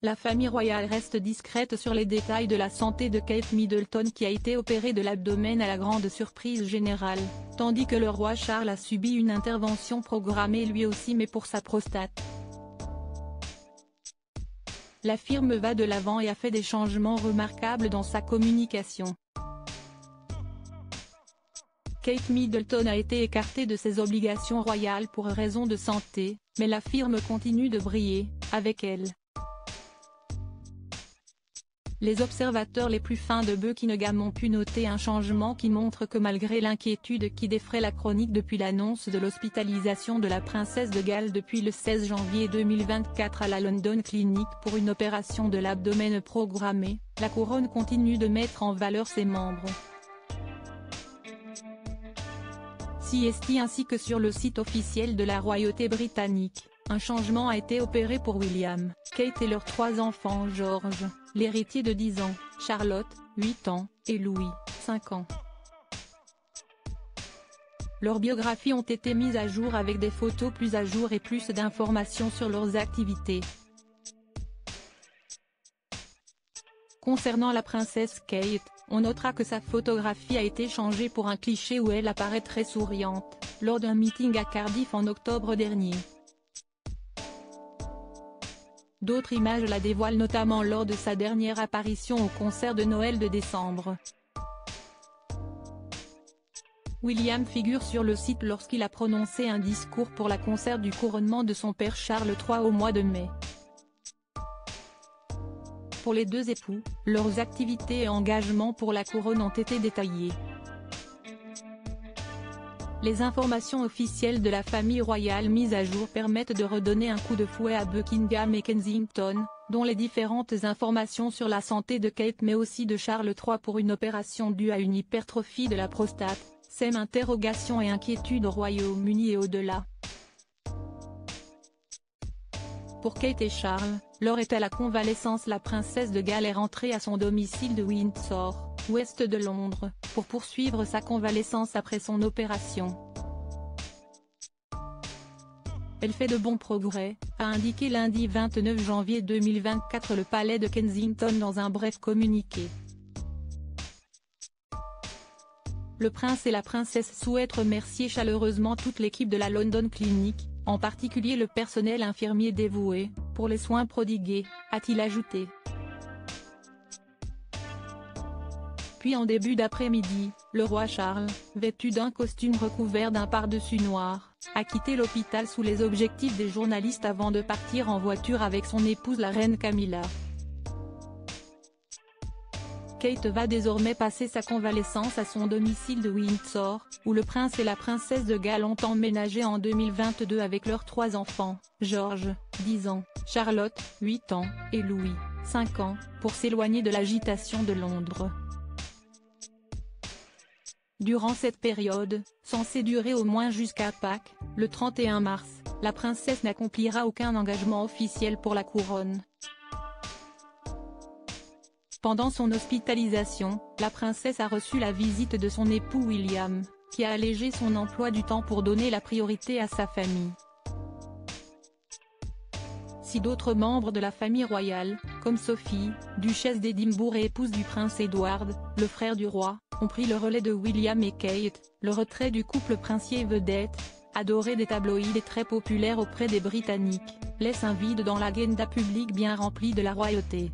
La famille royale reste discrète sur les détails de la santé de Kate Middleton qui a été opérée de l'abdomen à la grande surprise générale, tandis que le roi Charles a subi une intervention programmée lui aussi mais pour sa prostate. La firme va de l'avant et a fait des changements remarquables dans sa communication. Kate Middleton a été écartée de ses obligations royales pour raisons de santé, mais la firme continue de briller, avec elle. Les observateurs les plus fins de Buckingham ont pu noter un changement qui montre que malgré l'inquiétude qui défraie la chronique depuis l'annonce de l'hospitalisation de la princesse de Galles depuis le 16 janvier 2024 à la London Clinic pour une opération de l'abdomen programmée, la couronne continue de mettre en valeur ses membres. CST ainsi que sur le site officiel de la royauté britannique, un changement a été opéré pour William, Kate et leurs 3 enfants George, l'héritier de 10 ans, Charlotte, 8 ans, et Louis, 5 ans. Leurs biographies ont été mises à jour avec des photos plus à jour et plus d'informations sur leurs activités. Concernant la princesse Kate, on notera que sa photographie a été changée pour un cliché où elle apparaît très souriante, lors d'un meeting à Cardiff en octobre dernier. D'autres images la dévoilent notamment lors de sa dernière apparition au concert de Noël de décembre. William figure sur le site lorsqu'il a prononcé un discours pour la concert du couronnement de son père Charles III au mois de mai. Pour les 2 époux, leurs activités et engagements pour la couronne ont été détaillés. Les informations officielles de la famille royale mises à jour permettent de redonner un coup de fouet à Buckingham et Kensington, dont les différentes informations sur la santé de Kate mais aussi de Charles III pour une opération due à une hypertrophie de la prostate, sèment interrogations et inquiétudes au Royaume-Uni et au-delà. Pour Kate et Charles, lors est à la convalescence. La princesse de Galles est rentrée à son domicile de Windsor, ouest de Londres, pour poursuivre sa convalescence après son opération. Elle fait de bons progrès, a indiqué lundi 29 janvier 2024 le palais de Kensington dans un bref communiqué. Le prince et la princesse souhaitent remercier chaleureusement toute l'équipe de la London Clinic, en particulier le personnel infirmier dévoué, pour les soins prodigués, a-t-il ajouté. Puis en début d'après-midi, le roi Charles, vêtu d'un costume recouvert d'un pardessus noir, a quitté l'hôpital sous les objectifs des journalistes avant de partir en voiture avec son épouse la reine Camilla. Kate va désormais passer sa convalescence à son domicile de Windsor, où le prince et la princesse de Galles ont emménagé en 2022 avec leurs 3 enfants, George, 10 ans, Charlotte, 8 ans, et Louis, 5 ans, pour s'éloigner de l'agitation de Londres. Durant cette période, censée durer au moins jusqu'à Pâques, le 31 mars, la princesse n'accomplira aucun engagement officiel pour la couronne. Pendant son hospitalisation, la princesse a reçu la visite de son époux William, qui a allégé son emploi du temps pour donner la priorité à sa famille. Si d'autres membres de la famille royale, comme Sophie, duchesse d'Édimbourg et épouse du prince Edward, le frère du roi, ont pris le relais de William et Kate, le retrait du couple princier vedette, adoré des tabloïds et très populaire auprès des Britanniques, laisse un vide dans l'agenda public bien rempli de la royauté.